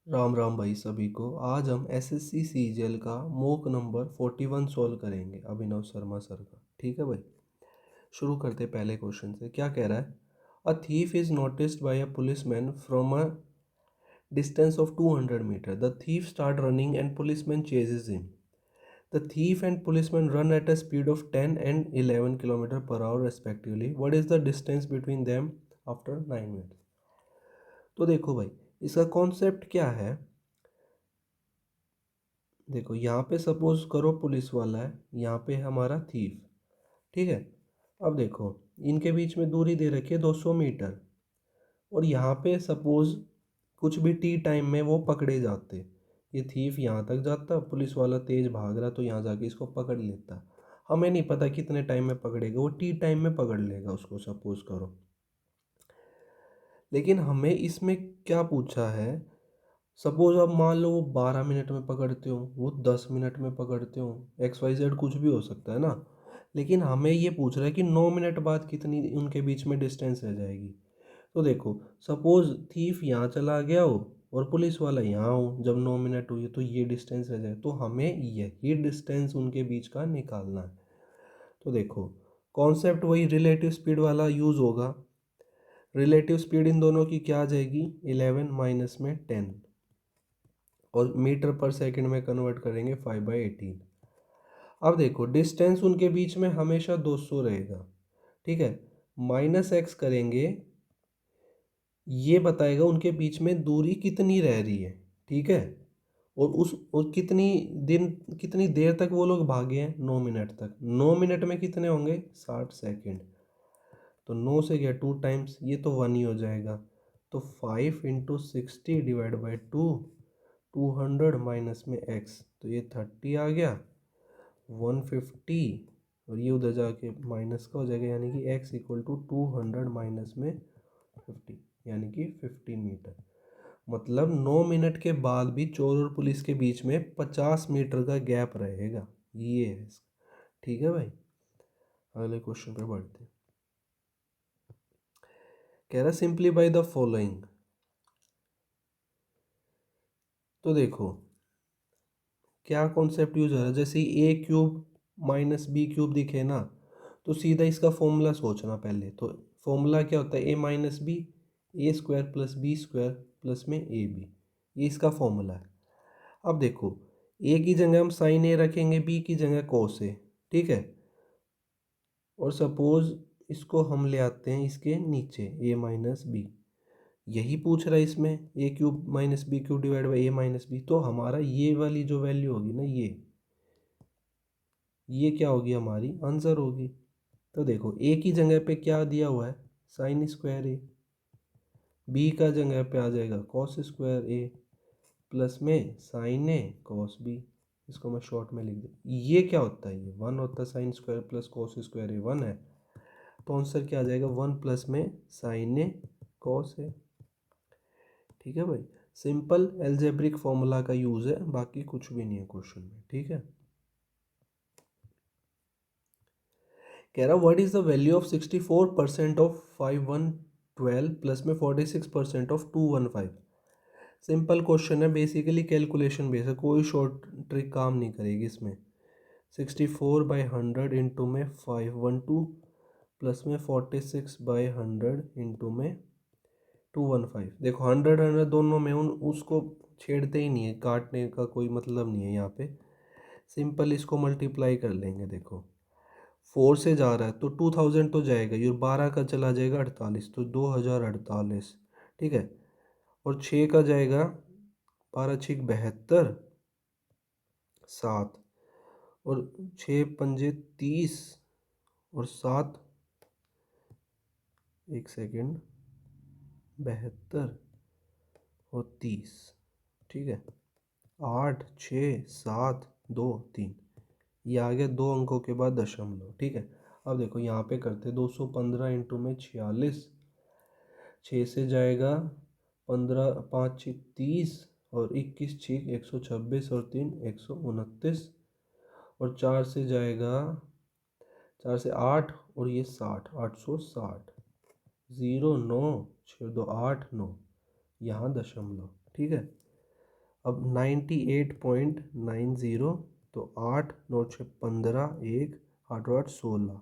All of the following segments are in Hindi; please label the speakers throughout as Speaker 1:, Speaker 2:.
Speaker 1: राम राम भाई सभी को। आज हम एसएससी सीजीएल का मॉक नंबर 41 सॉल्व करेंगे अभिनव शर्मा सर का। ठीक है भाई, शुरू करते पहले क्वेश्चन से। क्या कह रहा है? A thief is noticed by a policeman from a distance of 200 metres. The thief start running and policeman chases him. The thief and policeman run at a speed of 10 and 11 km per hour respectively. What is the distance between them after 9 minutes? तो देखो भाई, इसका कॉन्सेप्ट क्या है। देखो यहाँ पे सपोज करो पुलिस वाला है, यहाँ पे हमारा थीफ। ठीक है, अब देखो इनके बीच में दूरी दे रखी है 200 मीटर, और यहाँ पे सपोज कुछ भी टी टाइम में वो पकड़े जाते। ये थीफ यहाँ तक जाता, पुलिस वाला तेज भाग रहा तो यहाँ जाके इसको पकड़ लेता। हमें नहीं पता कितने टाइम में पकड़ेगा, वो टी टाइम में पकड़ लेगा उसको सपोज करो। लेकिन हमें इसमें क्या पूछा है, सपोज अब मान लो वो 12 मिनट में पकड़ते हो, वो 10 मिनट में पकड़ते हो, XYZ कुछ भी हो सकता है ना। लेकिन हमें ये पूछ रहा है कि 9 मिनट बाद कितनी उनके बीच में डिस्टेंस रह जाएगी। तो देखो सपोज थीफ यहाँ चला गया हो और पुलिस वाला यहाँ हो, जब 9 मिनट हुई तो ये डिस्टेंस रह जाए, तो हमें यही डिस्टेंस उनके बीच का निकालना है। तो देखो कॉन्सेप्ट वही रिलेटिव स्पीड वाला यूज़ होगा। रिलेटिव स्पीड इन दोनों की क्या आ जाएगी, 11 माइनस में 10, और मीटर पर सेकंड में कन्वर्ट करेंगे 5/18। अब देखो डिस्टेंस उनके बीच में हमेशा 200 रहेगा। ठीक है, माइनस एक्स करेंगे, ये बताएगा उनके बीच में दूरी कितनी रह रही है। ठीक है, और कितनी देर तक वो लोग भागे हैं, 9 मिनट तक। 9 मिनट में कितने होंगे, 60 सेकेंड। तो 9 से गया 2 टाइम्स, ये तो 1 ही हो जाएगा। तो 5 × 60 डिवाइड बाई 2, 200 माइनस में एक्स, तो ये 30 आ गया, 150, और ये उधर जाके माइनस का हो जाएगा, यानी कि x इक्वल टू 200 माइनस में 50, यानी कि 15 मीटर। मतलब 9 मिनट के बाद भी चोर और पुलिस के बीच में 50 मीटर का गैप रहेगा। ये है इसका। ठीक है भाई, अगले क्वेश्चन पे बढ़ते हैं। कह रहा सिंपली बाय द फॉलोइंग। तो देखो क्या कॉन्सेप्ट यूज हो रहा है, जैसे ए क्यूब माइनस बी क्यूब दिखे ना, तो सीधा इसका फॉर्मूला सोचना पहले। तो फॉर्मूला क्या होता है, A minus B, A square plus B square plus में ए बी, ये इसका फॉर्मूला है। अब देखो ए की जगह हम साइन ए रखेंगे, बी की जगह कोस ए। ठीक है, और सपोज इसको हम ले आते हैं इसके नीचे, ए माइनस बी। यही पूछ रहा है इसमें, A cube minus B cube divide by A minus B. तो हमारा ये वाली जो वैल्यू होगी ना, ये क्या होगी, हमारी आंसर होगी। तो देखो ए की जगह पे क्या दिया हुआ है, साइन स्क्वायर ए। बी का जगह पे आ जाएगा कॉस स्क्वायर ए, प्लस में साइन ए कॉस बी। इसको मैं शॉर्ट में लिख दूँ, ये क्या होता है, ये 1 होता है। Sine square plus cos square A 1 है, तो आंसर क्या आ जाएगा, 1 प्लस में साइन ए कॉस ए। ठीक है भाई, सिंपल एल्जेब्रिक फॉर्मूला का यूज़ है, बाकी कुछ भी नहीं है क्वेश्चन में। ठीक है, कह रहा what is the value of 64% of 5112 plus में 46% ऑफ 215। सिंपल क्वेश्चन है, बेसिकली कैलकुलेशन बेस है, कोई शॉर्ट ट्रिक काम नहीं करेगी इसमें। 64/100 इंटू में 512 प्लस में 46/100 इंटू में 215। देखो 100 दोनों में उन उसको छेड़ते ही नहीं है, काटने का कोई मतलब नहीं है यहाँ पे। सिंपल इसको मल्टीप्लाई कर लेंगे। देखो 4 से जा रहा है तो 2000 तो जाएगा, ये 12 का चला जाएगा 48, तो 2048। ठीक है, और 6 का जाएगा 12×6 = 72, 7, और 6×5 = 30, और 7, एक सेकेंड, 72 और 30। ठीक है, 8, 6, 7, 2, 3, ये आ गया 2 अंकों के बाद दशमलव। ठीक है, अब देखो यहाँ पे करते 215 इंटू में 46, 6 से जाएगा 15, 5×6 = 30, और 21×6 = 126, और 3 129, और 4 से जाएगा, 4 से 8, और ये 60, 860, 0, 9, 6, 2, 8, 9, यहाँ दशमलव। ठीक है, अब 98.90, तो 8 9 6 15, 1 8 8 16,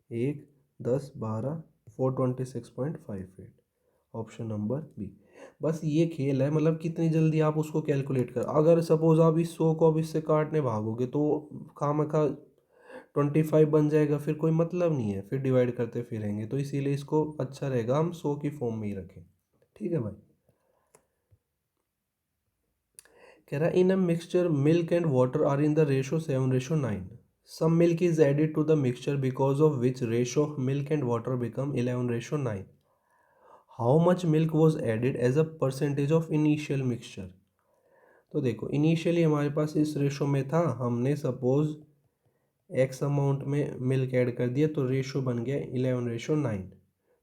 Speaker 1: 1 10 12, 426.58, ऑप्शन नंबर बी। बस ये खेल है, मतलब कितनी जल्दी आप उसको कैलकुलेट कर, अगर सपोज आप इस 100 को अब इससे काटने भागोगे तो खामखा 25 बन जाएगा, फिर कोई मतलब नहीं है, फिर डिवाइड करते फिरेंगे, तो इसीलिए इसको अच्छा रहेगा हम 100 की फॉर्म में ही रखें। ठीक है भाई। कह रहा in a mixture milk and water are in the ratio 7:9, some milk is added to the mixture because of which ratio milk and water become 11:9, how much milk was added as a percentage of initial mixture. तो देखो इनिशियली हमारे पास इस रेशो में था, हमने सपोज एक्स अमाउंट में मिल्क ऐड कर दिया, तो रेशो बन गया 11:9।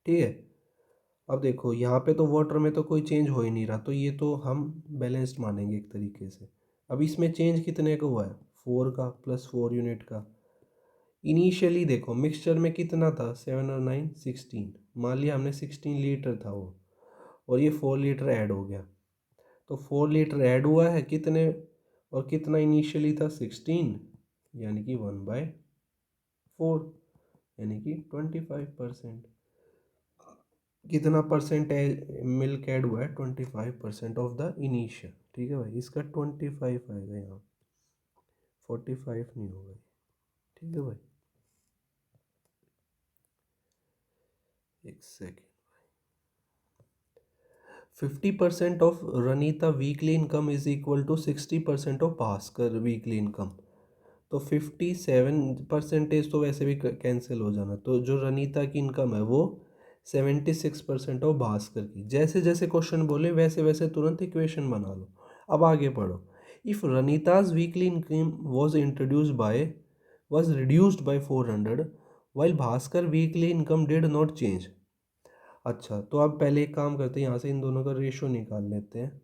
Speaker 1: ठीक है। अब देखो यहाँ पे तो वाटर में तो कोई चेंज हो ही नहीं रहा, तो ये तो हम बैलेंस्ड मानेंगे एक तरीके से। अब इसमें चेंज कितने का हुआ है, 4 का, +4 यूनिट का। इनिशियली देखो मिक्सचर में कितना था, 7 और 9 16, मान लिया हमने 16 लीटर था वो, और ये 4 लीटर ऐड हो गया, तो 4 लीटर ऐड हुआ है कितने, और कितना इनिशियली था 16, यानी कि 1/4, यानी कि 25%। कितना परसेंटेज मिल्क ऐड हुआ है, 25% ऑफ द इनिशियल। ठीक है भाई, इसका 25 आएगा यहाँ, 45 नहीं होगा। ठीक है भाई, एक second. 50% of Ranita weekly income is equal to 60% of Bhaskar weekly income. तो 57% तो वैसे भी कैंसिल हो जाना, तो जो रनीता की इनकम है वो 76% ऑफ भास्कर की। जैसे जैसे क्वेश्चन बोले वैसे वैसे तुरंत इक्वेशन बना लो। अब आगे पढ़ो। If Ranita's weekly income was reduced by 400 while Bhaskar weekly income did not change. अच्छा, तो अब पहले एक काम करते हैं, यहाँ से इन दोनों का रेशो निकाल लेते हैं।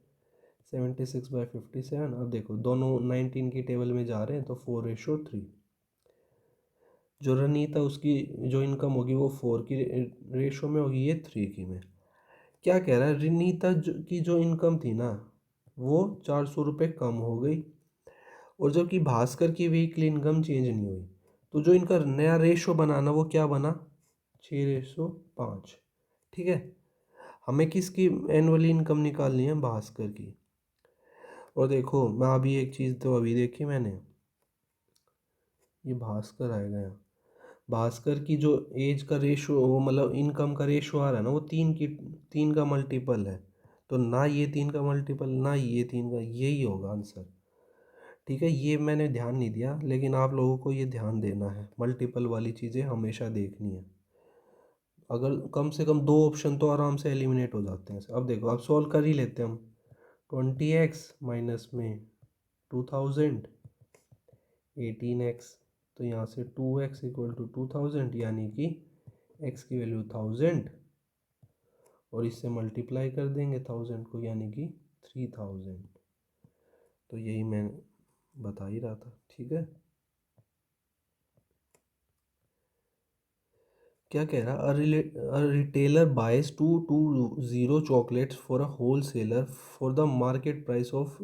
Speaker 1: 76/57। अब देखो दोनों 19 की टेबल में जा रहे हैं, तो 4:3। जो रनीता उसकी जो इनकम होगी वो 4 की रेशो में होगी, ये 3 की में। क्या कह रहा है, रनीता की जो इनकम थी ना वो 400 रुपये कम हो गई, और जबकि भास्कर की वीकली इनकम चेंज नहीं हुई, तो जो इनका नया रेशो बनाना वो क्या बना, 6:5। ठीक है। हमें किसकी एनुअली इनकम निकालनी है, भास्कर की। और देखो मैं अभी एक चीज़ तो अभी देखी मैंने, ये भास्कर आएगा यहाँ। भास्कर की जो एज का रेशो, वो मतलब इनकम का रेशो आ रहा है ना, वो 3 का मल्टीपल है, तो ना ये 3 का मल्टीपल ना ये 3 का, यही होगा आंसर। ठीक है, ये मैंने ध्यान नहीं दिया, लेकिन आप लोगों को ये ध्यान देना है, मल्टीपल वाली चीज़ें हमेशा देखनी है। अगर कम से कम 2 ऑप्शन तो आराम से एलिमिनेट हो जाते हैं। अब देखो अब सॉल्व कर ही लेते हैं हम। 20x माइनस में 2000, 18x, तो यहाँ से 2x इक्वल टू 2000, यानी कि x की वैल्यू 1000, और इससे मल्टीप्लाई कर देंगे 1000 को, यानी कि 3000। तो यही मैं बता ही रहा था। ठीक है। क्या कह रहा, a retailer buys 220 chocolates for a wholesaler for the market price of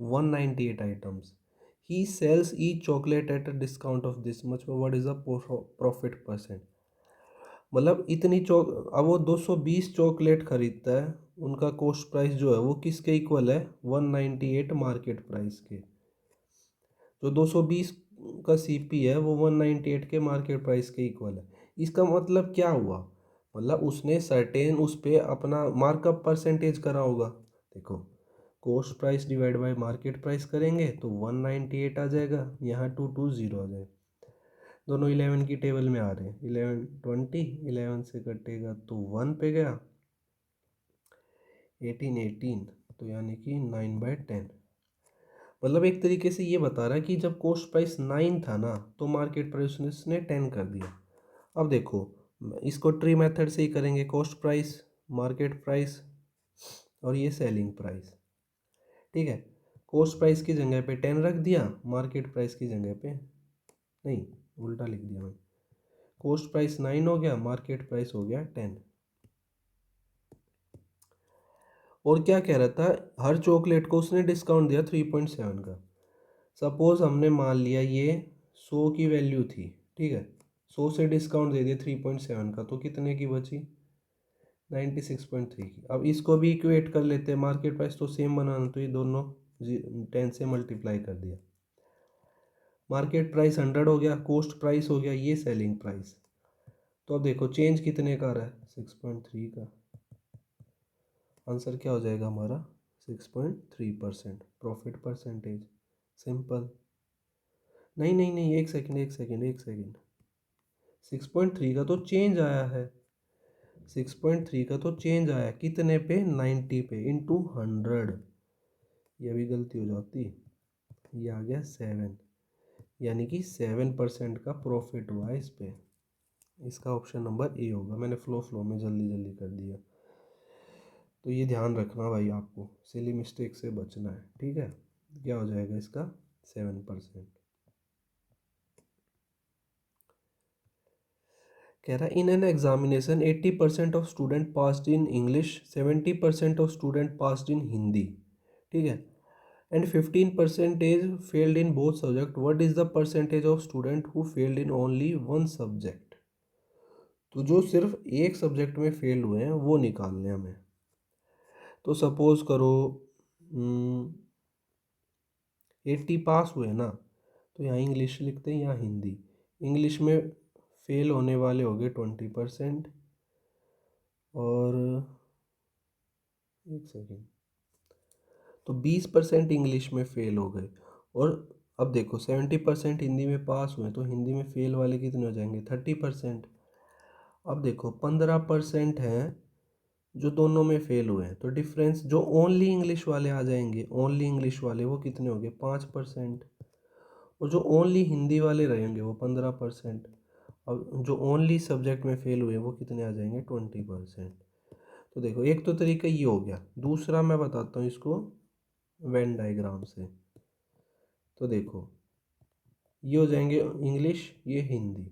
Speaker 1: 198 items, he sells each chocolate at a discount of this much, what is the profit percent. मतलब इतनी अब वो 220 चॉकलेट खरीदता है, उनका कॉस्ट प्राइस जो है वो किसके इक्वल है, 198 मार्केट प्राइस के। जो 220 का सीपी है वो 198 के मार्केट प्राइस के इक्वल है। इसका मतलब क्या हुआ, मतलब उसने सर्टेन उस पर अपना मार्कअप परसेंटेज करा होगा। देखो cost price divide by market price करेंगे तो 198 आ जाएगा, यहाँ 220 आ जाएगा। दोनों 11 की टेबल में आ रहे हैं, 11 20, 11 से कटेगा तो 1 पे गया, 18 18, तो यानी कि 9/10। मतलब एक तरीके से ये बता रहा है कि जब कॉस्ट प्राइस 9 था ना, तो मार्केट प्राइस ने 10 कर दिया। अब देखो इसको ट्री मेथड से ही करेंगे, कॉस्ट प्राइस, मार्केट प्राइस, और ये सेलिंग प्राइस। ठीक है। कॉस्ट प्राइस की जगह पे 10 रख दिया, मार्केट प्राइस की जगह पे नहीं, उल्टा लिख दिया मैं। कॉस्ट प्राइस 9 हो गया, मार्केट प्राइस हो गया 10। और क्या कह रहा था, हर चॉकलेट को उसने डिस्काउंट दिया 3.7 का। सपोज हमने मान लिया ये 100 की वैल्यू थी, ठीक है, 100 से डिस्काउंट दे दिया 3.7 का, तो कितने की बची, 96.3 की। अब इसको भी इक्वेट कर लेते हैं, मार्केट प्राइस तो सेम बनाना, तो ये दोनों 10 से मल्टीप्लाई कर दिया, मार्केट प्राइस 100 हो गया, कॉस्ट प्राइस हो गया, ये सेलिंग प्राइस। तो अब देखो चेंज कितने का आ रहा है, 6.3 का। आंसर क्या हो जाएगा हमारा, 6.3% प्रॉफिट परसेंटेज। सिंपल। नहीं नहीं नहीं, एक सेकंड एक सेकंड एक सेकंड, 6.3 का तो चेंज आया है, 6.3 का तो चेंज आया कितने पे, 90 पे, इंटू 100। ये भी गलती हो जाती, ये आ गया 7, यानी कि 7% का प्रॉफिट हुआ है इस पे। इसका ऑप्शन नंबर ए होगा, मैंने फ्लो में जल्दी जल्दी कर दिया। तो ये ध्यान रखना भाई, आपको सिली मिस्टेक से बचना है, ठीक है। क्या हो जाएगा इसका, 7%। कह रहा है in an examination 80% of student passed in English, 70% of student passed in Hindi, ठीक है, and 15% failed in both subject, what is the percentage of student who failed in only one subject. तो जो सिर्फ एक सब्जेक्ट में फेल हुए हैं वो निकालने हमें। तो सपोज करो 80 पास हुए ना, तो यहाँ इंग्लिश लिखते हैं, यहाँ हिंदी। इंग्लिश में फेल होने वाले हो गए 20%, और एक सेकेंड, तो 20% इंग्लिश में फेल हो गए। और अब देखो 70% हिंदी में पास हुए, तो हिंदी में फेल वाले कितने हो जाएंगे, 30%। अब देखो 15% हैं जो दोनों में फेल हुए हैं, तो डिफरेंस जो ओनली इंग्लिश वाले आ जाएंगे, ओनली इंग्लिश वाले वो कितने हो गए, 5%। और जो ओनली हिंदी वाले रहेंगे वो 15%। और जो ओनली सब्जेक्ट में फेल हुए वो कितने आ जाएंगे, 20%। तो देखो एक तो तरीका ये हो गया, दूसरा मैं बताता हूँ इसको वेन डायग्राम से। तो देखो ये हो जाएंगे इंग्लिश, ये हिंदी।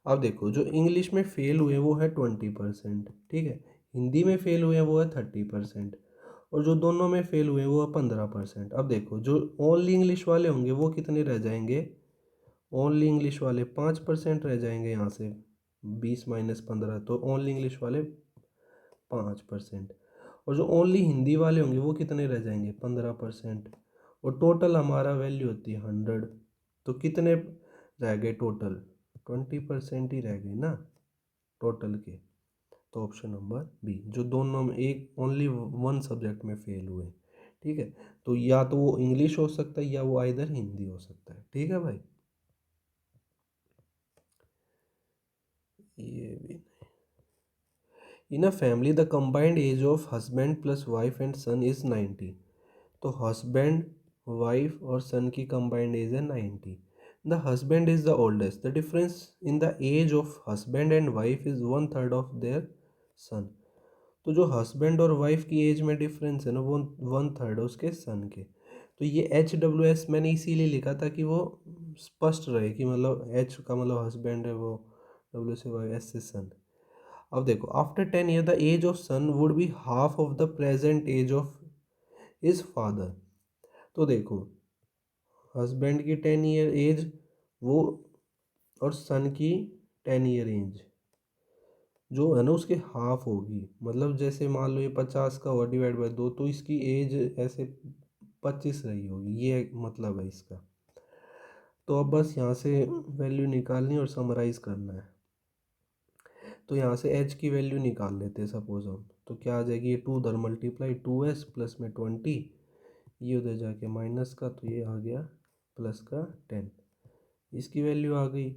Speaker 1: अब देखो जो इंग्लिश में फेल हुए वो है 20%, ठीक है, हिंदी में फेल हुए हैं वो है 30%, और जो दोनों में फेल हुए हैं वो है 15%। अब देखो जो ओनली इंग्लिश वाले होंगे वो कितने रह जाएंगे, ओनली इंग्लिश वाले 5% रह जाएंगे, यहाँ से 20 माइनस 15, तो ओनली इंग्लिश वाले 5%। और जो ओनली हिंदी वाले होंगे वो कितने रह जाएंगे, 15%। और टोटल हमारा वैल्यू होती है 100, तो कितने रह गए टोटल, 20% ही रह गए ना टोटल के। तो ऑप्शन नंबर बी, जो दोनों में एक ओनली वन सब्जेक्ट में फेल हुए, ठीक है। तो या तो वो इंग्लिश हो सकता है या वो आइदर हिंदी हो सकता है, ठीक है भाई। ये भी, in a family the combined age of husband plus wife and son is 90। तो हस्बैंड, वाइफ और सन की कंबाइंड एज है 90। The husband is the oldest, the difference in the age of husband and wife is 1/3 of their son. तो जो हस्बैंड और वाइफ की एज में डिफरेंस है ना, वो 1/3 है उसके सन के। तो ये HWS मैंने इसीलिए लिखा था कि वो स्पष्ट रहे कि मतलब H का मतलब हस्बैंड है, वो W से वाइफ, S से सन। अब देखो after 10 year the age of son would be half of the present age of his father. तो देखो हस्बैंड की 10 ईयर एज वो, और सन की 10 ईयर एज जो है ना उसके हाफ होगी, मतलब जैसे मान लो ये 50 का हुआ डिवाइड बाई 2, तो इसकी एज ऐसे 25 रही होगी, ये मतलब है इसका। तो अब बस यहाँ से वैल्यू निकालनी और समराइज़ करना है। तो यहाँ से एच की वैल्यू निकाल लेते हैं सपोज हम, तो क्या आ जाएगी, ये 2 उधर मल्टीप्लाई 2s प्लस में 20, ये उधर जाके माइनस का, तो ये आ गया प्लस का 10, इसकी वैल्यू आ गई।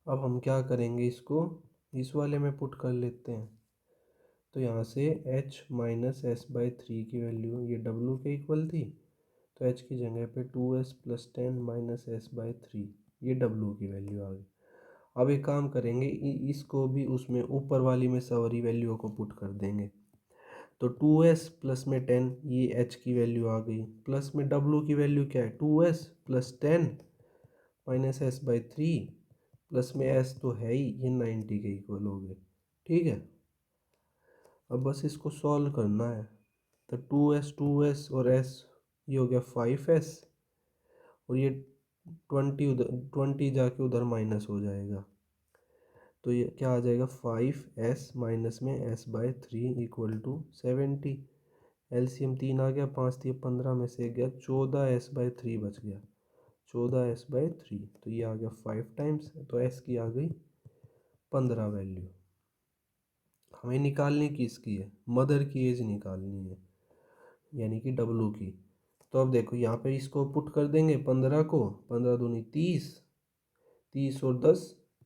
Speaker 1: अब हम क्या करेंगे, इसको इस वाले में पुट कर लेते हैं। तो यहाँ से h माइनस एस बाई 3 की वैल्यू ये w के इक्वल थी, तो h की जगह पे 2s plus 10 minus S by 3, ये w की वैल्यू आ गई। अब एक काम करेंगे, इसको भी उसमें ऊपर वाली में सारी वैल्यू को पुट कर देंगे। तो 2s प्लस में 10, ये h की वैल्यू आ गई, प्लस में w की वैल्यू क्या है, 2s plus 10 minus S by 3, plus में s तो है ही, ये 90 के इक्वल हो गए, ठीक है। अब बस इसको सॉल्व करना है। तो 2s और s ये हो गया 5s, और ये 20 उधर 20 जाके उधर माइनस हो जाएगा, तो ये क्या आ जाएगा 5s माइनस में s/3 इक्वल टू 70। एलसीएम 3 आ गया, 5 3 15 में से गया 14s/3 बच गया, 14s/3, तो ये आ गया 5 टाइम्स, तो s की आ गई 15 वैल्यू। हमें निकालनी किसकी है, मदर की एज निकालनी है, यानी कि W की। तो अब देखो यहाँ पे इसको पुट कर देंगे 15 को, 15 दूनी 30, 30 और 10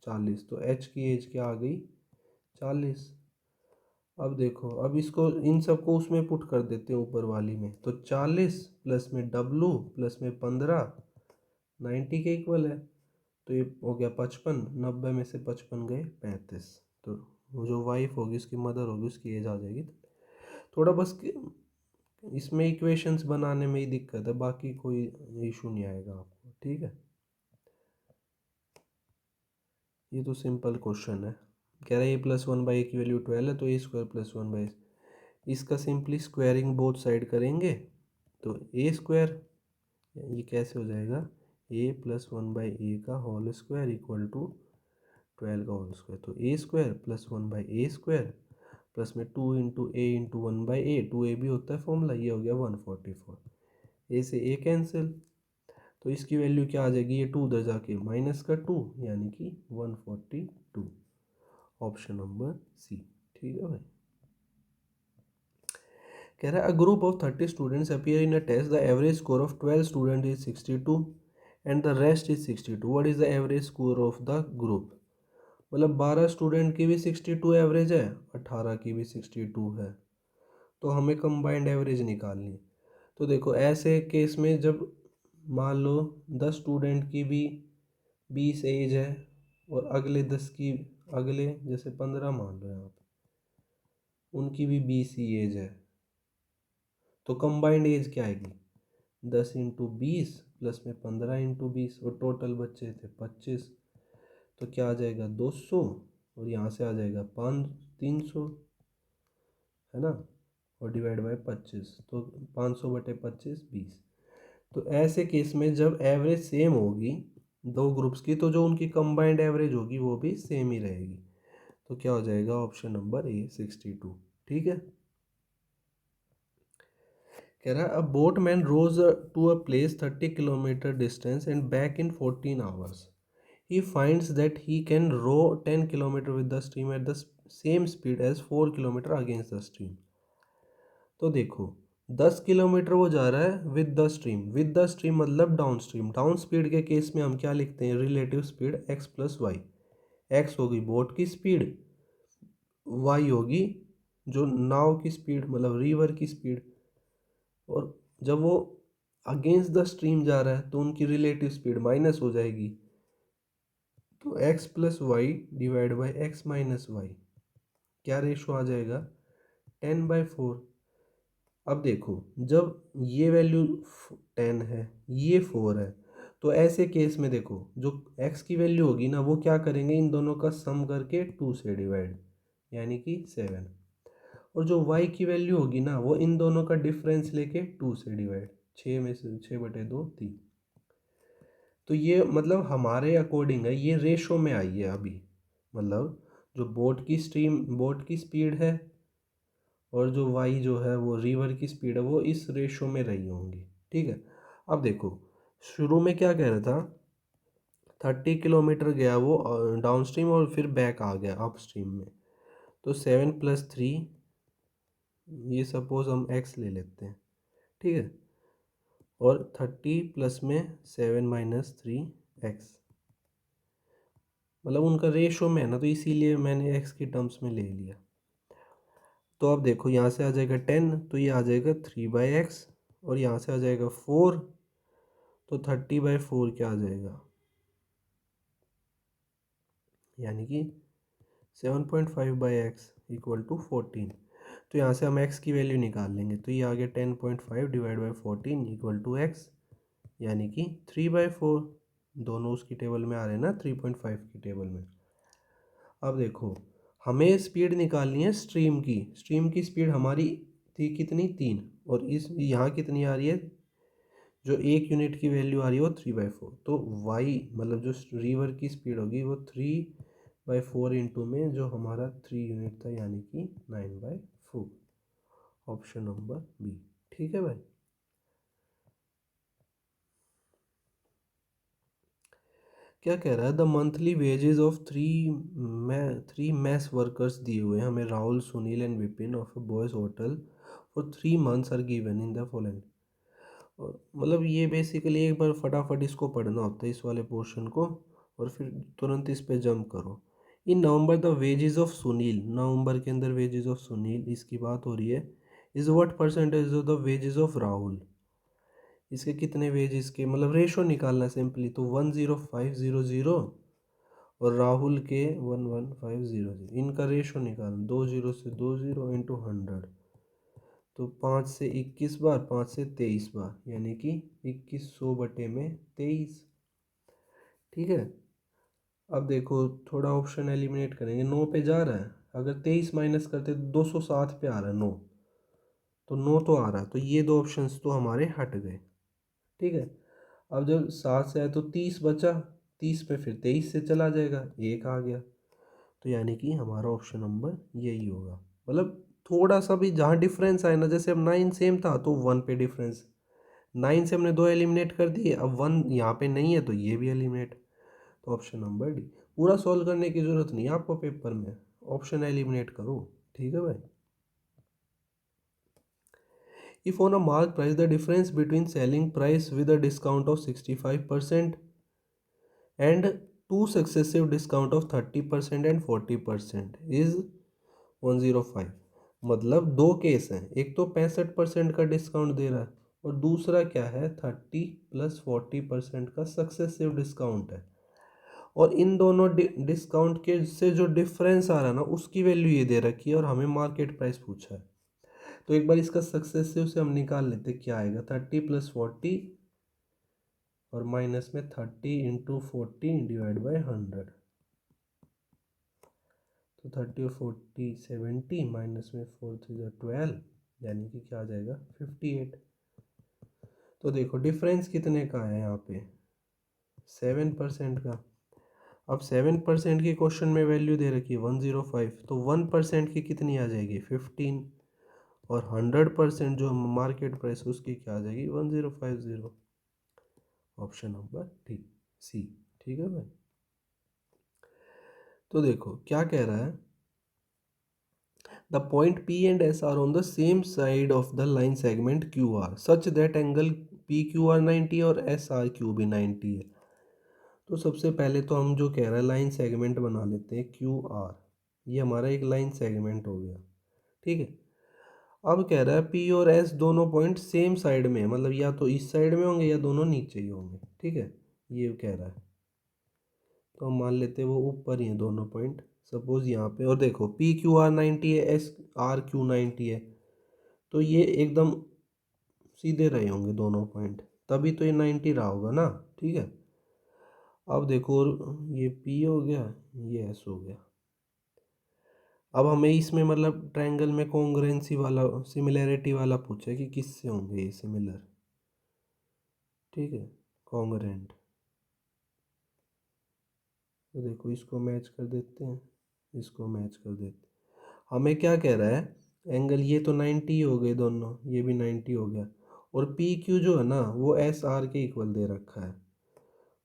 Speaker 1: 40, तो H की एज क्या आ गई 40। अब देखो, अब इसको इन सबको उसमें पुट कर देते हैं ऊपर वाली में, तो 40 प्लस में W प्लस में 15 90 के इक्वल है, तो ये हो गया 55, 90 में से 55 गए 35, तो वो जो वाइफ होगी उसकी मदर होगी उसकी एज आ जाएगी। थोड़ा बस इसमें इक्वेशंस बनाने में ही दिक्कत है, बाकी कोई इशू नहीं आएगा आपको, ठीक है। ये तो सिंपल क्वेश्चन है, कह रहा है a+1/a की वैल्यू 12 है, तो a² + 1/, इसका सिंपली स्क्वायरिंग बोथ साइड करेंगे, तो a², ये कैसे हो जाएगा a+1/a का होल स्क्वायर इक्वल टू 12 का होल स्क्वायर, तो a² + 1/a² प्लस में 2 into a into 1/a, 2a भी होता है फॉर्मूला, ये हो गया 144, a से a कैंसिल, तो इसकी वैल्यू क्या आ जाएगी, ये 2 उधर जाके माइनस का 2, यानी कि 142, ऑप्शन नंबर सी, ठीक है भाई। कह रहा है a group of 30 students appear in a test, the average score of 12 student is 62 and the rest is 62, what is the average score of the group. मतलब 12 स्टूडेंट की भी 62 एवरेज है, 18 की भी 62 है, तो हमें कंबाइंड एवरेज निकालनी है। तो देखो ऐसे केस में जब मान लो 10 स्टूडेंट की भी 20 एज है, और अगले 10 की, अगले जैसे 15 मान लो यहाँ पे, उनकी भी 20 ही एज है, तो कंबाइंड एज क्या आएगी 10 इंटू 20 प्लस में 15 इंटू 20, और टोटल बच्चे थे 25, तो क्या आ जाएगा 200, और यहाँ से आ जाएगा 300, है ना, और डिवाइड बाय 25, तो 500/25 20। तो ऐसे केस में जब एवरेज सेम होगी दो ग्रुप्स की, तो जो उनकी कंबाइंड एवरेज होगी वो भी सेम ही रहेगी, तो क्या हो जाएगा ऑप्शन नंबर ए 62, ठीक है। कह रहा है a boatman rows to a place 30 kilometre distance and back in 14 hours, he finds that he can row 10 kilometer with the stream at the same speed as 4 kilometer against the stream। तो देखो 10 किलोमीटर वो जा रहा है विद द स्ट्रीम मतलब डाउन स्ट्रीम, डाउन स्पीड के केस में हम क्या लिखते हैं, relative speed x plus y, x होगी बोट की स्पीड, वाई होगी जो नाव की स्पीड मतलब रिवर की स्पीड, और जब वो अगेंस्ट द स्ट्रीम जा रहा है तो उनकी रिलेटिव स्पीड माइनस हो जाएगी, तो x plus y divide by x minus y, क्या रेशो आ जाएगा 10/4। अब देखो जब ये वैल्यू 10 है, ये 4 है, तो ऐसे केस में देखो जो x की वैल्यू होगी ना वो क्या करेंगे, इन दोनों का सम करके 2 से डिवाइड, यानी कि 7, और जो y की वैल्यू होगी ना वो इन दोनों का डिफरेंस लेके 2 से डिवाइड, 6 में से 6/2 3। तो ये मतलब हमारे अकॉर्डिंग है, ये रेशो में आई है अभी, मतलब जो बोट की स्पीड है और जो वाई जो है वो रिवर की स्पीड है, वो इस रेशो में रही होंगी, ठीक है। अब देखो शुरू में क्या कह रहा था 30 किलोमीटर गया वो डाउन स्ट्रीम और फिर बैक आ गया अप स्ट्रीम में, तो 7+3, ये सपोज हम x ले लेते हैं, ठीक है, और 30 प्लस में 7-3 x, मतलब उनका रेशो में है ना, तो इसीलिए मैंने x की टर्म्स में ले लिया। तो अब देखो यहाँ से आ जाएगा 10, तो ये आ जाएगा 3/x, और यहाँ से आ जाएगा 4, तो 30/4 क्या आ जाएगा, यानी कि 7.5/x इक्वल टू 14। तो यहाँ से हम x की वैल्यू निकाल लेंगे, तो ये आ गया 10.5 divide by 14 equal to x, यानी कि 3/4, दोनों उसकी टेबल में आ रहे हैं ना 3.5 की टेबल में। अब देखो हमें स्पीड निकालनी है स्ट्रीम की स्पीड हमारी थी कितनी 3, और इस यहाँ कितनी आ रही है, जो एक यूनिट की वैल्यू आ रही है वो 3/4। तो वाई मतलब जो रिवर की स्पीड होगी वो 3/4 इंटू में जो हमारा 3 यूनिट था, यानी कि 9/4। Option number B. ठीक है भाई। क्या कह रहा है, the monthly wages of three mess workers दिए हुए हैं हमें, Rahul, Sunil and Vipin of a boys hotel for 3 months are given in the following. और मतलब ये बेसिकली एक बार फटाफट इसको पढ़ना होता है, इस वाले पोर्शन को, और फिर तुरंत इस पे जंप करो। In November the wages of Sunil, नवंबर के अंदर वेजेस ऑफ सुनील इसकी बात हो रही है, is what percentage of the wages of Rahul. इसके कितने वेजेस के मतलब रेशो निकालना सिंपली, तो 10500 और राहुल के 11500, इनका रेशो निकालना, 20 से 20 इंटू 100, तो 5 से 21 बार, 5 से 23 बार, यानी कि 2100/23। ठीक है। अब देखो थोड़ा ऑप्शन एलिमिनेट करेंगे, 9 पे जा रहा है, अगर 23 माइनस करते तो 207 पे आ रहा है 9, तो 9 तो आ रहा है, तो ये दो ऑप्शंस तो हमारे हट गए। ठीक है। अब जब 7 से आए तो 30 बचा, 30 पे फिर 23 से चला जाएगा, एक आ गया, तो यानी कि हमारा ऑप्शन नंबर यही होगा। मतलब थोड़ा सा भी जहाँ डिफरेंस आए ना, जैसे अब 9 सेम था तो 1 पे डिफरेंस, 9 से हमने 2 एलिमिनेट कर दिए, अब 1 यहाँ पे नहीं है तो ये भी एलिमिनेट, तो ऑप्शन नंबर डी। पूरा सॉल्व करने की ज़रूरत नहीं है आपको पेपर में, ऑप्शन एलिमिनेट करो। ठीक है भाई। If on a mark price the difference between selling price with a discount of 65% and two successive discount of 30% and 40% is 105। मतलब दो केस हैं, एक तो 65% का डिस्काउंट दे रहा है और दूसरा क्या है, 30 + 40% का सक्सेसिव डिस्काउंट है, और इन दोनों डिस्काउंट के से जो डिफरेंस आ रहा है ना, उसकी वैल्यू ये दे रखी है और हमें मार्केट प्राइस पूछा है। तो एक बार इसका सक्सेसिव से हम निकाल लेते, क्या आएगा, 30 + 40 और माइनस में 30 × 40 / 100, तो 30 और 40 70, माइनस में 4 3 12, यानी कि क्या आ जाएगा 58। तो देखो डिफरेंस कितने का है यहाँ पे, 7% का। अब 7% की क्वेश्चन में वैल्यू दे रखी है 105, तो 1% की कितनी आ जाएगी 15, और 100% जो मार्केट प्राइस उसकी क्या आ जाएगी 1050। ऑप्शन नंबर डी, सी। ठीक है भाई। तो देखो क्या कह रहा है, the point P and S are on the same side of the line segment QR such that angle PQR 90 और SRQ भी 90 है। तो सबसे पहले तो हम जो कह रहा है लाइन सेगमेंट बना लेते हैं QR, ये हमारा एक लाइन सेगमेंट हो गया। ठीक है। अब कह रहा है P और S दोनों पॉइंट सेम साइड में, मतलब या तो इस साइड में होंगे या दोनों नीचे ही होंगे। ठीक है, ये कह रहा है, तो हम मान लेते हैं वो ऊपर ही हैं दोनों पॉइंट, सपोज यहाँ पे। और देखो PQR 90 है, SRQ 90 है, तो ये एकदम सीधे रहे होंगे दोनों पॉइंट, तभी तो ये 90 रहा होगा ना। ठीक है। अब देखो ये P हो गया, ये S हो गया। अब हमें इसमें मतलब ट्रायंगल में कॉन्ग्रुएंसी वाला, सिमिलैरिटी वाला पूछा है कि किससे होंगे ये सिमिलर। ठीक है, कॉन्ग्रुएंट। तो देखो इसको मैच कर देते हैं, इसको मैच कर देते हैं। हमें क्या कह रहा है, एंगल ये तो 90 हो गए दोनों, ये भी 90 हो गया, और पी क्यू जो है ना वो एस आर के इक्वल दे रखा है।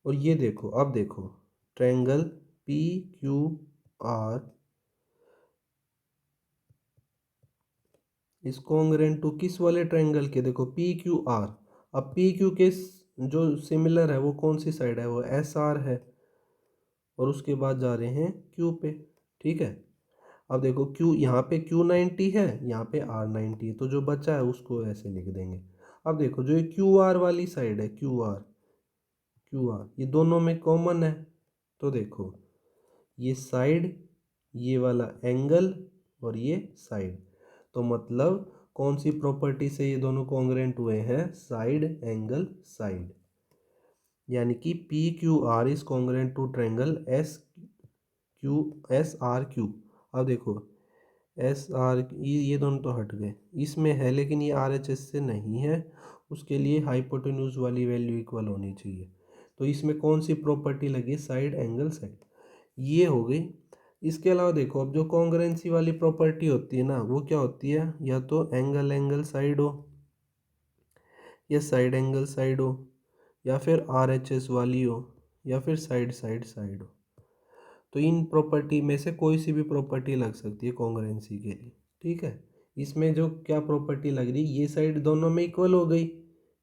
Speaker 1: और ये देखो, अब देखो ट्रायंगल पी क्यू आर इस कॉन्ग्रुएंट टू किस वाले ट्रायंगल के, देखो पी क्यू आर। अब पी क्यू के जो सिमिलर है वो कौन सी साइड है, वो एस आर है, और उसके बाद जा रहे हैं क्यू पे। ठीक है। अब देखो क्यू, यहाँ पे क्यू 90 है, यहाँ पे आर 90 है, तो जो बचा है उसको ऐसे लिख देंगे। अब देखो जो ये क्यू आर वाली साइड है, क्यू आर, क्यू आर ये दोनों में कॉमन है, तो देखो ये साइड, ये वाला एंगल, और ये साइड, तो मतलब कौन सी प्रॉपर्टी से ये दोनों कॉन्ग्रुएंट हुए हैं, साइड एंगल साइड, यानी कि P Q R is congruent to triangle S Q, S R Q. अब देखो एस आर ये दोनों तो हट गए, इसमें है लेकिन ये आर एच एस से नहीं है, उसके लिए हाइपोटेन्यूज वाली वैल्यू इक्वल होनी चाहिए। तो इसमें कौन सी प्रॉपर्टी लगी, साइड एंगल साइड, ये हो गई। इसके अलावा देखो अब जो कॉन्ग्रुएंसी वाली प्रॉपर्टी होती है ना, वो क्या होती है, या तो एंगल एंगल साइड हो, या साइड एंगल साइड हो, या फिर आर एच एस वाली हो, या फिर साइड साइड साइड हो। तो इन प्रॉपर्टी में से कोई सी भी प्रॉपर्टी लग सकती है कॉन्ग्रुएंसी के लिए, ठीक है। इसमें जो क्या प्रॉपर्टी लग रही, ये साइड दोनों में इक्वल हो गई,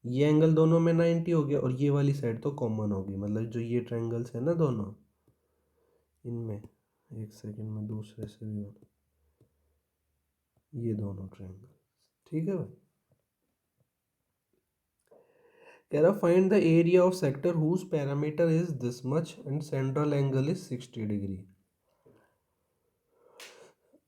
Speaker 1: ये एंगल दोनों में 90 हो गया, और ये वाली साइड तो कॉमन होगी, मतलब जो ये ट्रायंगल्स है ना दोनों, इनमें एक सेकंड में दूसरे से भी ये दोनों ट्रायंगल, ठीक है भाई। कह रहा find the area of sector whose perimeter is this much and central angle is 60 degree.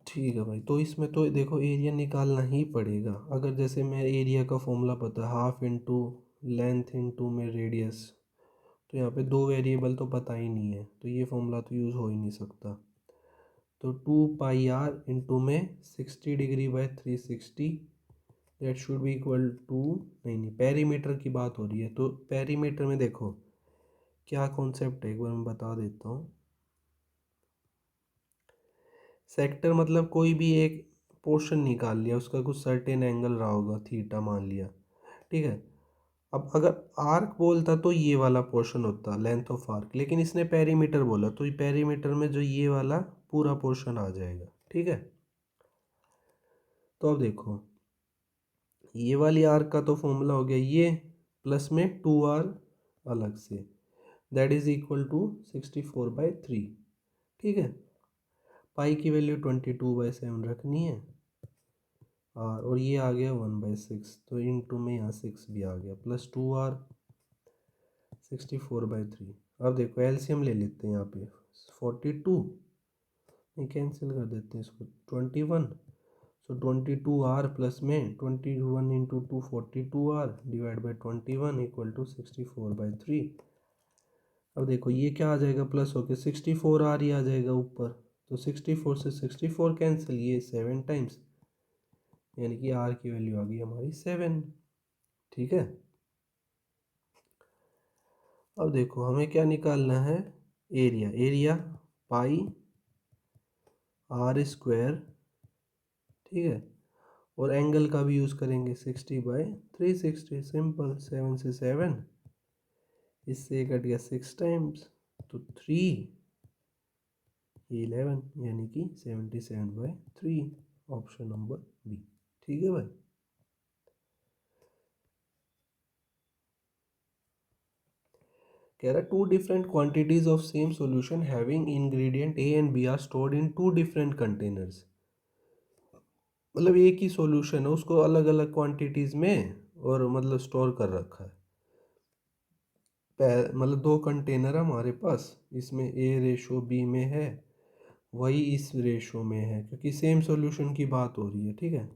Speaker 1: ठीक है भाई, तो इसमें तो देखो एरिया निकालना ही पड़ेगा। अगर जैसे मैं एरिया का फॉर्मूला पता है, हाफ इंटू लेंथ इंटू में रेडियस, तो यहाँ पे दो वेरिएबल तो पता ही नहीं है, तो ये फॉर्मूला तो यूज़ हो ही नहीं सकता। तो 2 पाई आर इंटू में 60 degree by 360, that should be equal to, नहीं पेरीमीटर की बात हो रही है, तो पेरीमीटर में देखो क्या कॉन्सेप्ट है, एक बार मैं बता देता हूँ। सेक्टर मतलब कोई भी एक पोर्शन निकाल लिया, उसका कुछ सर्टेन एंगल रहा होगा, थीटा मान लिया, ठीक है। अब अगर आर्क बोलता तो ये वाला पोर्शन होता लेंथ ऑफ आर्क, लेकिन इसने पेरीमीटर बोला, तो पेरीमीटर में जो ये वाला पूरा पोर्शन आ जाएगा, ठीक है। तो अब देखो ये वाली आर्क का तो फॉर्मूला हो गया ये, प्लस में 2r अलग से, दैट इज इक्वल टू 64/3, ठीक है। पाई की वैल्यू 22/7 रखनी है, और ये आ गया 1/6, तो इंटू में यहाँ 6 भी आ गया, प्लस 2r 64/3। अब देखो एलसीएम ले लेते हैं यहाँ पे, 42 नहीं कैंसिल कर देते हैं इसको, 21, सो 22r प्लस में 21 into 2 42r divide by 21 equal to 64/3। अब देखो ये क्या आ जाएगा, प्लस होके 64r ही आ जाएगा ऊपर, तो 64 से 64 कैंसिल, ये 7 टाइम्स, यानी कि r की वैल्यू आ गई हमारी 7, ठीक है। अब देखो हमें क्या निकालना है, area, area pi r square, ठीक है, और एंगल का भी यूज़ करेंगे 60/360, सिंपल, 7 से 7, इससे कट गया 6 टाइम्स, तो 3 11, यानी कि 77/3, ऑप्शन नंबर बी, ठीक है भाई। कह रहा two different quantities of same solution having ingredient A and B are stored in two different containers, मतलब एक ही सॉल्यूशन है, उसको अलग अलग क्वांटिटीज में और मतलब स्टोर कर रखा है। मतलब दो कंटेनर है हमारे पास, इसमें ए रेशो बी में है, वही इस रेशो में है, क्योंकि सेम सॉल्यूशन की बात हो रही है, ठीक है,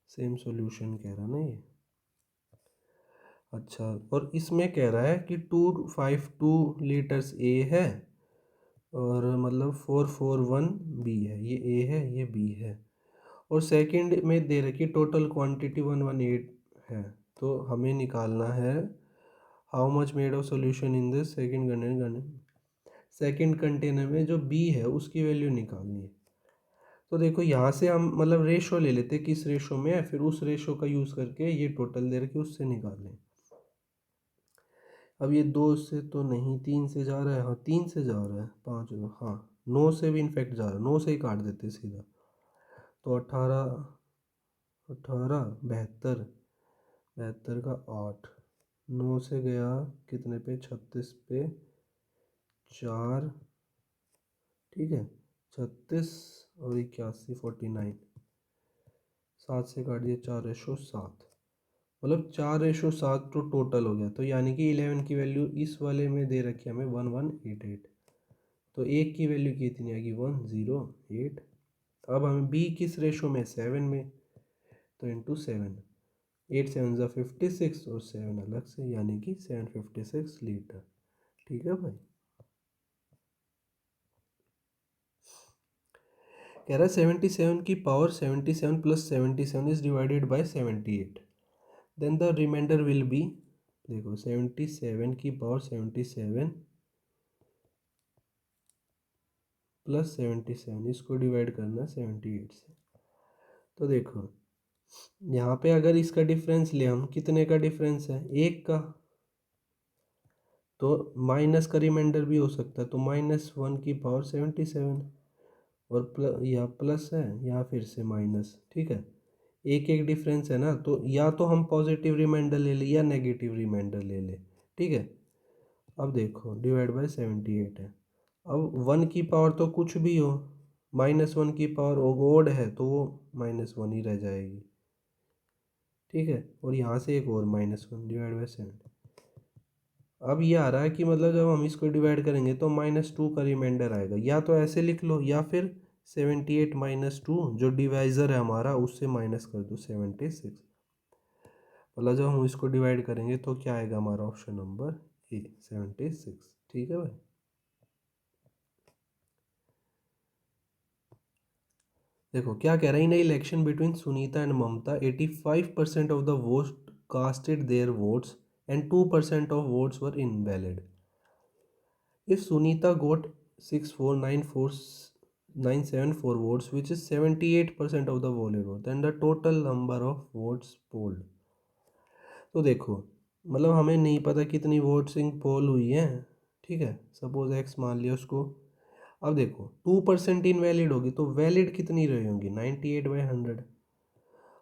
Speaker 1: सेम सॉल्यूशन कह रहा ना ये। अच्छा, और इसमें कह रहा है कि 252 लीटर्स ए है, और मतलब 441 बी है, ये ए है ये बी है, और सेकंड में दे रखी टोटल क्वांटिटी 118 है। तो हमें निकालना है how much made of solution in this second container, second container में जो बी है उसकी वैल्यू निकालनी है। तो देखो यहाँ से हम मतलब रेशो ले लेते हैं, किस रेशो में है, फिर उस रेशो का यूज़ करके ये टोटल दे रखे उससे निकाल लें। अब ये 2 से तो नहीं, 3 से जा रहा है, हाँ 3 से जा रहा है, 5, हाँ 9 से भी इनफेक्ट जा रहा है, 9 से ही काट देते सीधा, तो 18, 18 72, 72 का 8, 9 से गया कितने पे, 36 पे 4, ठीक है, 36 और 81 49, 7 से काट दिया 4/7, मतलब 4/7 तो टोटल हो गया। तो यानी कि 11 की वैल्यू इस वाले में दे रखी है हमें 1188, तो एक की वैल्यू कितनी आएगी 108। अब हमें बी किस रेशो में, 7 में, तो इंटू 7, 8 7 ज़ा 56 और 7 अलग से, यानी कि 756 लीटर, ठीक है भाई। कह रहा है 77 की power 77 plus 77 is divided by 78, then the remainder will be, देखो 77 की पावर 77 प्लस 77, इसको डिवाइड करना 78 से। तो देखो यहाँ पे अगर इसका डिफरेंस ले हम, कितने का डिफरेंस है, 1 का, तो माइनस का रिमाइंडर भी हो सकता है, तो -1 की पावर 77, और यहाँ प्लस है, यहाँ फिर से माइनस, ठीक है। एक एक डिफरेंस है ना, तो या तो हम पॉजिटिव रिमाइंडर ले लें या नेगेटिव रिमाइंडर ले लें, ठीक है। अब देखो डिवाइड बाय 78 है। अब 1 की पावर तो कुछ भी हो, -1 की पावर ओड है तो वो -1 ही रह जाएगी, ठीक है। और यहाँ से एक और -1 डिवाइड बाय 7। अब ये आ रहा है कि मतलब जब हम इसको डिवाइड करेंगे तो -2 का रिमाइंडर आएगा, या तो ऐसे लिख लो या फिर 78 -2 जो डिवाइज़र है हमारा उससे माइनस कर दो 76। मतलब जब हम इसको डिवाइड करेंगे तो क्या आएगा हमारा ऑप्शन नंबर ए 76, ठीक है भाई। देखो क्या कह रहा है, in election between Sunita and Mamata 85% of the vote casted their votes and 2% of votes were invalid. If Sunita got 649,974 votes, which is 78% of the valid vote, then the total number of votes polled। तो देखो मतलब हमें नहीं पता कितनी वोट्सिंग पोल हुई है, ठीक है, सपोज एक्स मान लिया उसको। अब देखो 2% इनवैलिड होगी तो वैलिड कितनी रही होंगी, 98/100।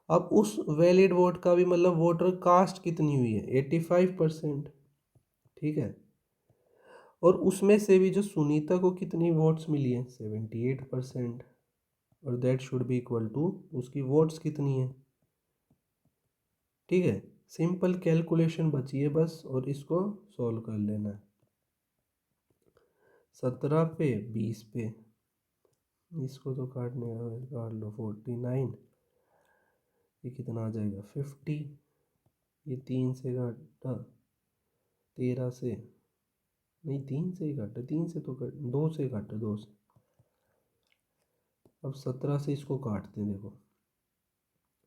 Speaker 1: अब उस वैलिड वोट का भी मतलब वोटर कास्ट कितनी हुई है, 85%, ठीक है। और उसमें से भी जो सुनीता को कितनी वोट्स मिली है, 78%, और that should be equal to उसकी वोट्स कितनी है, ठीक है। सिंपल कैलकुलेशन बची है बस, और इसको सॉल्व कर लेना है। 17 पे 20 पे, इसको तो काट लो 49, ये कितना आ जाएगा 50, ये 3 से काटा 13 से, नहीं 3 से ही काटा, 3 से तो कट 2 से काटा 2 से। अब 17 से इसको काटते हैं, देखो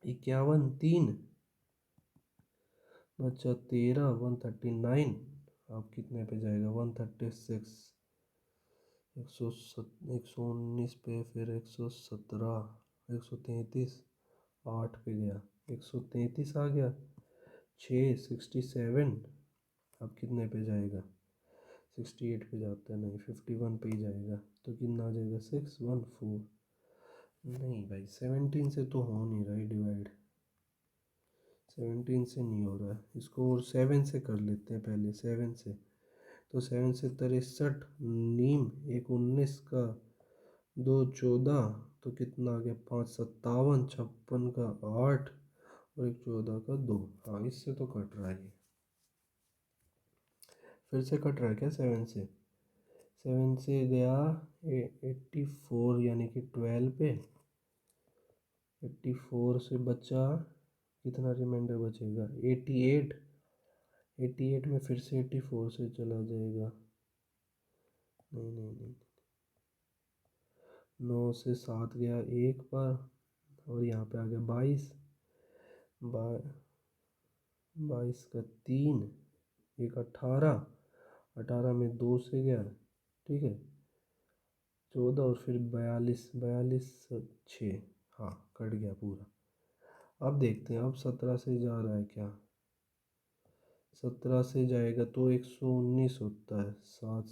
Speaker 1: 51 3 बचा 13, 139। अब कितने पे जाएगा, 136, 119 पे, फिर 117, 133, 8 पे गया, 133 आ गया, 6 67। अब कितने पे जाएगा, 68 पे जाता है, नहीं 51 पे ही जाएगा, तो कितना आ जाएगा 614। नहीं भाई 17 से तो हो नहीं रहा है डिवाइड, 17 से नहीं हो रहा है, इसको और 7 से कर लेते हैं पहले, 7 से। तो 7 से 63 नीम, एक 19 का, 2 14, तो कितना आ गया 5 57, 56 का 8, और एक 14 का 2। हाँ इससे तो कट रहा है ये, फिर से कट रहा है क्या 7 से, 7 से गया 84 यानी कि 12 पे, 84 से बचा कितना, रिमाइंडर बचेगा 88, 88 में फिर से 84 से चला जाएगा, नहीं नहीं नहीं, 9 से 7 गया 1 पर, और यहाँ पे आ गया 22, 22 का 3, एक 18, 18 में 2 से गया, ठीक है, 14, और फिर 42, 42 6, हाँ कट गया पूरा। अब देखते हैं अब 17 से जा रहा है क्या, 17 से जाएगा तो 119 होता है, 7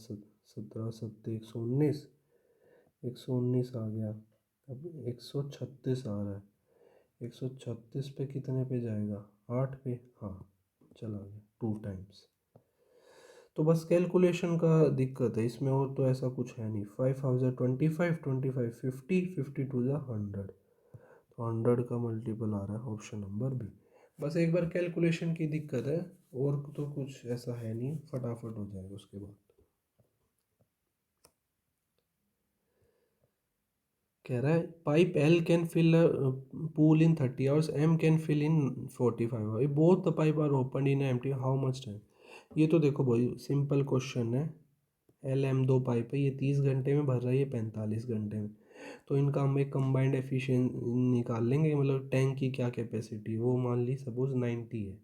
Speaker 1: 17 7 119, 119 आ गया। अब 136 आ रहा है, 136 पे कितने पे जाएगा, 8 पे, हाँ चला गया 2 टाइम्स। तो बस कैलकुलेशन का दिक्कत है इसमें, और तो ऐसा कुछ है नहीं। 5 हाउस 25 25 50 50 टू ज़ा 100, तो 100 का मल्टीपल आ रहा है ऑप्शन नंबर बी। बस एक बार कैलकुलेशन की दिक्कत है, और तो कुछ ऐसा है नहीं, फटाफट हो जाएगा उसके बाद। कह रहा है pipe L can fill pool in 30 hours, M can fill in 45 hour, both the pipe are open in empty, how much time. ये तो देखो भाई सिंपल क्वेश्चन है, एल एम दो पाइप है, ये 30 घंटे में भर रहा है, ये 45 घंटे में। तो इनका हम एक कंबाइंड एफिशिएंसी निकाल लेंगे, मतलब टैंक की क्या कैपेसिटी, वो मान ली सपोज 90 है।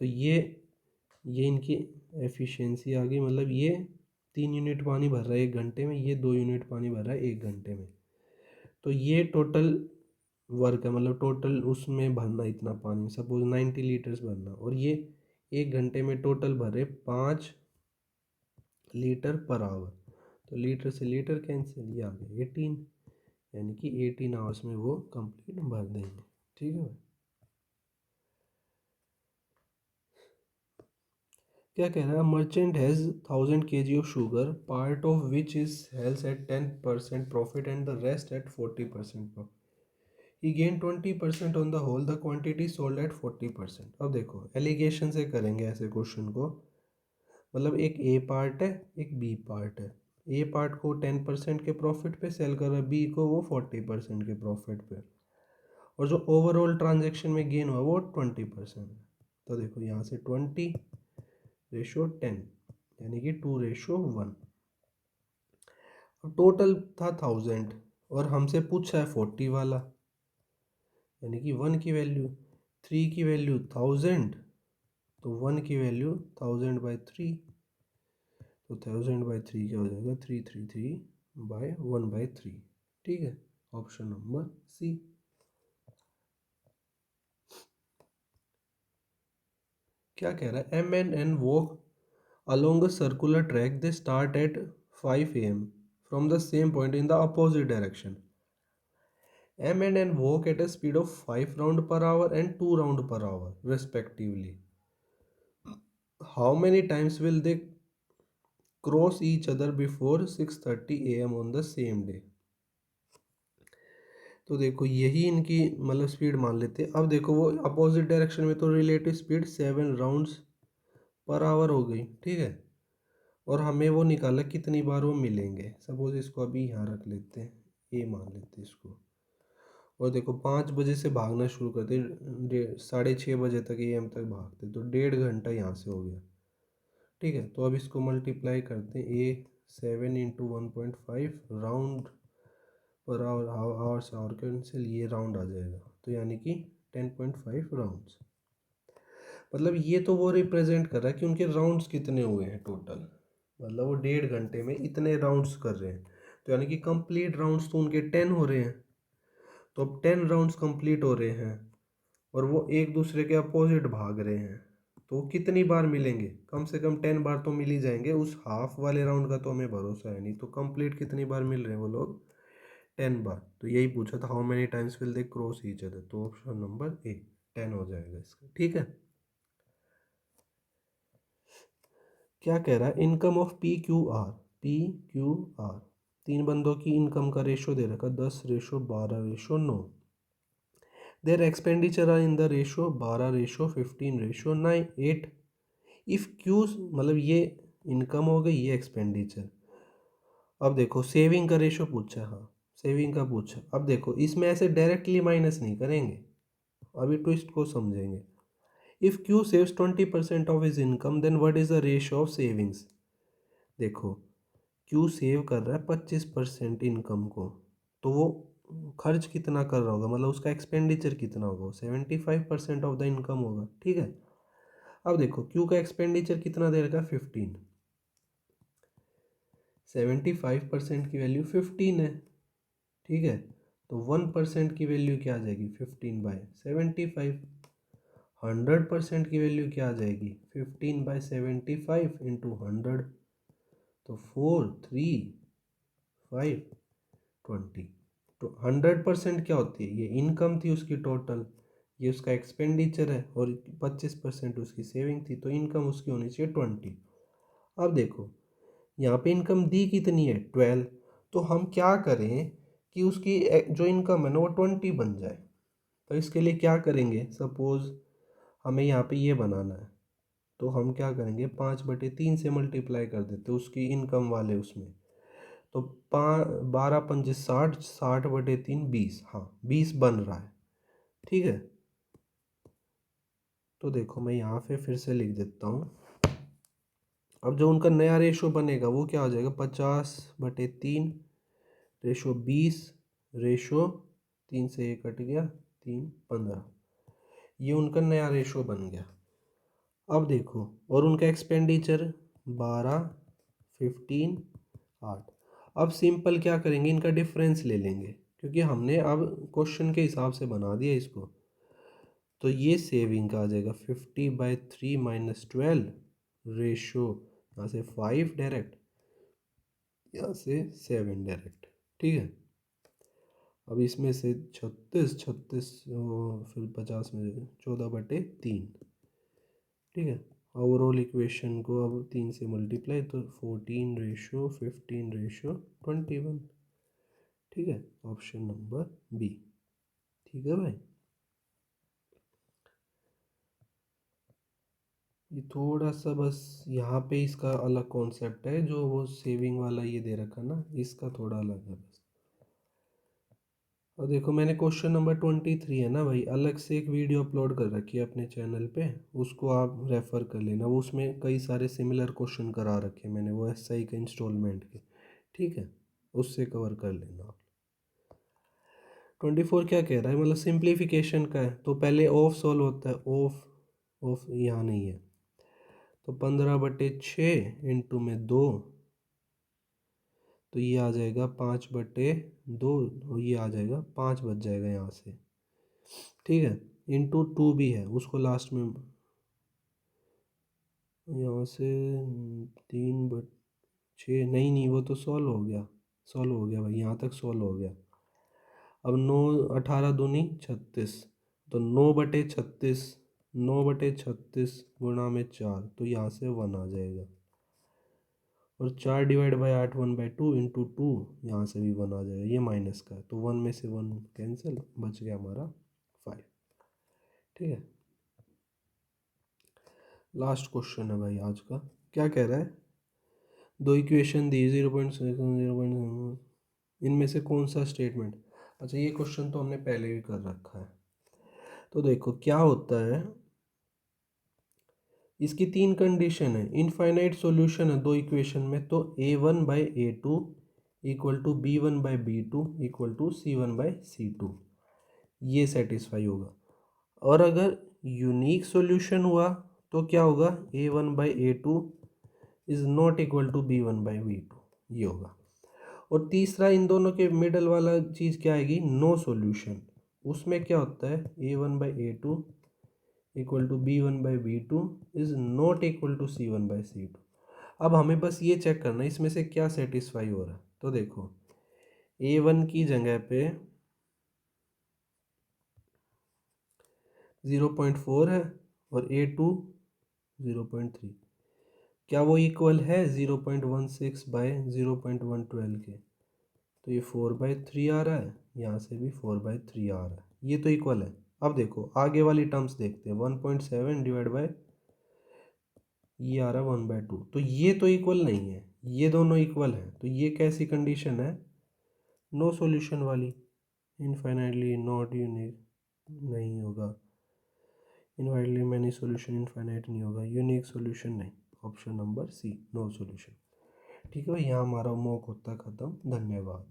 Speaker 1: तो ये इनकी एफिशिएंसी आ गई, मतलब ये 3 यूनिट पानी भर रहा है 1 घंटे में, ये 2 यूनिट पानी भर रहा है 1 घंटे में। तो ये टोटल वर्क है, मतलब टोटल उसमें भरना इतना पानी, सपोज 90 लीटर्स भरना, और ये 1 घंटे में टोटल भरे 5 लीटर पर आवर। तो लीटर से लीटर कैंसिल, ये आ गया 18, यानी कि 18 आवर्स में वो कंप्लीट भर देंगे। ठीक है। क्या कह रहा है, merchant has 1000 kg of sugar, part of which is sells at 10% profit and the rest at 40% profit. He gain 20% on the whole, the quantity sold at 40%। अब देखो एलिगेशन से करेंगे ऐसे क्वेश्चन को, मतलब एक ए पार्ट है एक बी पार्ट है। ए पार्ट को 10% के प्रॉफिट पे सेल कर रहा है, बी को वो 40% के प्रॉफिट पे, और जो ओवरऑल ट्रांजेक्शन में गेन हुआ वो 20%। तो देखो यहाँ से 20/10, यानी कि 2/1। टोटल था 1000 और हमसे पूछा है 40 वाला, यानी कि 1 की वैल्यू, 3 की वैल्यू 1000, तो 1 की वैल्यू 1000/3। तो 1000/3 क्या हो जाएगा, 333/1/3। ठीक है, ऑप्शन नंबर सी। क्या कह रहा है, M and N walk along a circular track, they start at 5 a.m. from the same point in the opposite direction. M and N walk at a speed of 5 round per hour and 2 round per hour respectively. How many times will they cross each other before 6:30 a.m. on the same day? तो देखो यही इनकी मतलब स्पीड मान लेते हैं। अब देखो वो अपोजिट डायरेक्शन में, तो relative speed 7 rounds per hour हो गई। ठीक है, और हमें वो निकाला कितनी बार वो मिलेंगे। सपोज इसको अभी यहाँ रख लेते हैं, ए मान लेते हैं इसको। और देखो 5 बजे से भागना शुरू करते, 6:30 बजे तक AM तक भागते, तो 1.5 घंटा यहाँ से हो गया। ठीक है, तो अब इसको मल्टीप्लाई करते हैं, ए 7 × 1.5 राउंड पर आवर, आवर से आवर कैंसिल, ये राउंड आ जाएगा, तो यानी कि 10.5 राउंड्स। मतलब ये तो वो रिप्रेजेंट कर रहा है कि उनके राउंड्स कितने हुए हैं टोटल, मतलब वो 1.5 घंटे में इतने राउंड्स कर रहे हैं, तो यानी कि कंप्लीट राउंड्स तो उनके 10 हो रहे हैं। तो अब 10 राउंड्स कंप्लीट हो रहे हैं और वो एक दूसरे के अपोजिट भाग रहे हैं, तो कितनी बार मिलेंगे, कम से कम 10 बार तो मिल ही जाएंगे। उस हाफ वाले राउंड का तो हमें भरोसा है नहीं, तो कंप्लीट कितनी बार मिल रहे हैं वो लोग, 10 बार। तो यही पूछा था, how many times will they cross each other, तो ऑप्शन नंबर ए 10 हो जाएगा इसका। ठीक है। क्या कह रहा है, income of P Q R, 3 बंदों की इनकम का रेशो दे रखा 10/12/9। Their expenditure are in the ratio 12/15/9 8। If Q, मतलब ये इनकम हो गई, ये एक्सपेंडिचर। अब देखो सेविंग का रेशो पूछा है, हाँ सेविंग का पूछा। अब देखो इसमें ऐसे डायरेक्टली माइनस नहीं करेंगे, अभी ट्विस्ट को समझेंगे। If Q saves 20% of his income, then what is the ratio of savings. देखो क्यू सेव कर रहा है 25% इनकम को, तो वो खर्च कितना कर रहा होगा, मतलब उसका एक्सपेंडिचर कितना होगा, 75% ऑफ द इनकम होगा। ठीक है, अब देखो क्यू का एक्सपेंडिचर कितना दे रखा है, 15। 75% की वैल्यू 15 है। ठीक है, तो 1% की वैल्यू क्या आ जाएगी, 15/75। 100% की वैल्यू क्या आ जाएगी, 15/75 इंटू 100, तो 4 3 5 20। तो 100% क्या होती है, ये इनकम थी उसकी टोटल, ये उसका एक्सपेंडिचर है, और 25% उसकी सेविंग थी, तो इनकम उसकी होनी चाहिए 20। अब देखो यहाँ पे इनकम दी कितनी है, 12। तो हम क्या करें कि उसकी जो इनकम है ना वो 20 बन जाए। तो इसके लिए क्या करेंगे, सपोज हमें यहाँ पे ये बनाना है, तो हम क्या करेंगे, 5/3 से मल्टीप्लाई कर देते उसकी इनकम वाले उसमें। तो 12×5 = 60, 60/3 20, हाँ 20 बन रहा है। ठीक है, तो देखो मैं यहाँ पे फिर से लिख देता हूँ। अब जो उनका नया रेशो बनेगा वो क्या हो जाएगा, 50/3 रेशो 20, रेशो 3 से 1 कट गया, 3 15, ये उनका नया रेशो बन गया। अब देखो, और उनका एक्सपेंडिचर 12, 15, 8। अब सिंपल क्या करेंगे, इनका डिफरेंस ले लेंगे, क्योंकि हमने अब क्वेश्चन के हिसाब से बना दिया इसको। तो ये सेविंग का आ जाएगा 50/3 माइनस 12, रेशो यहाँ से 5 डायरेक्ट, यहाँ से 7 डायरेक्ट। ठीक है, अब इसमें से 36 36 फिर 50 में 14/3। ठीक है, ओवरऑल इक्वेशन को अब 3 से मल्टीप्लाई, तो 14/15/21। ठीक है, ऑप्शन नंबर बी। ठीक है भाई, ये थोड़ा सा बस यहाँ पे इसका अलग कॉन्सेप्ट है, जो वो सेविंग वाला ये दे रखा ना, इसका थोड़ा अलग है बस। और देखो, मैंने क्वेश्चन नंबर 23 है ना भाई, अलग से एक वीडियो अपलोड कर रखी है अपने चैनल पे, उसको आप रेफ़र कर लेना। वो उसमें कई सारे सिमिलर क्वेश्चन करा रखे हैं मैंने, वो एसआई के इंस्टॉलमेंट के। ठीक है, उससे कवर कर लेना आप। 24 क्या कह रहा है, मतलब सिंप्लीफिकेशन का है, तो पहले ऑफ सॉल्व होता है। ऑफ ऑफ यहाँ नहीं है, तो 15/6 इंटू में 2, तो ये आ जाएगा 5/2, और ये आ जाएगा 5 बच जाएगा यहाँ से। ठीक है, इंटू 2 भी है, उसको लास्ट में यहाँ से 3/6, नहीं नहीं वो तो सॉल्व हो गया, सॉल्व हो गया भाई, यहाँ तक सॉल्व हो गया। अब 9, 18 दूनी 36, तो 9/36, 9/36 गुणा में 4, तो यहाँ से 1 आ जाएगा। और 4/8 1/2 इंटू 2, यहाँ से भी 1 आ जाएगा, ये माइनस का है, तो 1 में से 1 कैंसिल, बच गया हमारा 5। ठीक है, लास्ट क्वेश्चन है भाई आज का। क्या कह रहा है, दो इक्वेशन दी 0.6 0.7, इनमें से कौन सा स्टेटमेंट। अच्छा, ये क्वेश्चन तो हमने पहले भी कर रखा है। तो देखो क्या होता है, इसकी 3 कंडीशन है, इनफाइनाइट सॉल्यूशन है दो इक्वेशन में, तो a1/a2 equal to b1/b2 equal to c1/c2, ये सेटिस्फाई होगा। और अगर यूनिक सॉल्यूशन हुआ तो क्या होगा, a1/a2 is not equal to b1/b2, ये होगा। और तीसरा, इन दोनों के मिडल वाला चीज़ क्या आएगी, नो सॉल्यूशन। उसमें क्या होता है, a1/a2 equal to b1/b2 is not equal to c1/c2। अब हमें बस ये चेक करना है इसमें से क्या सेटिस्फाई हो रहा है। तो देखो, a1 की जगह पे 0.4 है, और a2 0.3, क्या वो इक्वल है 0.16/0.112 के, तो ये 4/3 आ रहा है, यहाँ से भी 4/3 आ रहा है, ये तो इक्वल है। अब देखो आगे वाली टर्म्स देखते हैं, 1.7 डिवाइड बाय, ये आ रहा है 1/2, तो ये तो इक्वल नहीं है, ये दोनों इक्वल है, तो ये कैसी कंडीशन है, नो सॉल्यूशन वाली। इनफाइनाइटली नॉट यूनिक नहीं होगा, इनफाइनाइटली मैनी सॉल्यूशन इनफाइनाइट नहीं होगा, यूनिक सॉल्यूशन नहीं, option number C, no solution. ठीक है भाई, यहाँ हमारा मॉक होता है ख़त्म। धन्यवाद।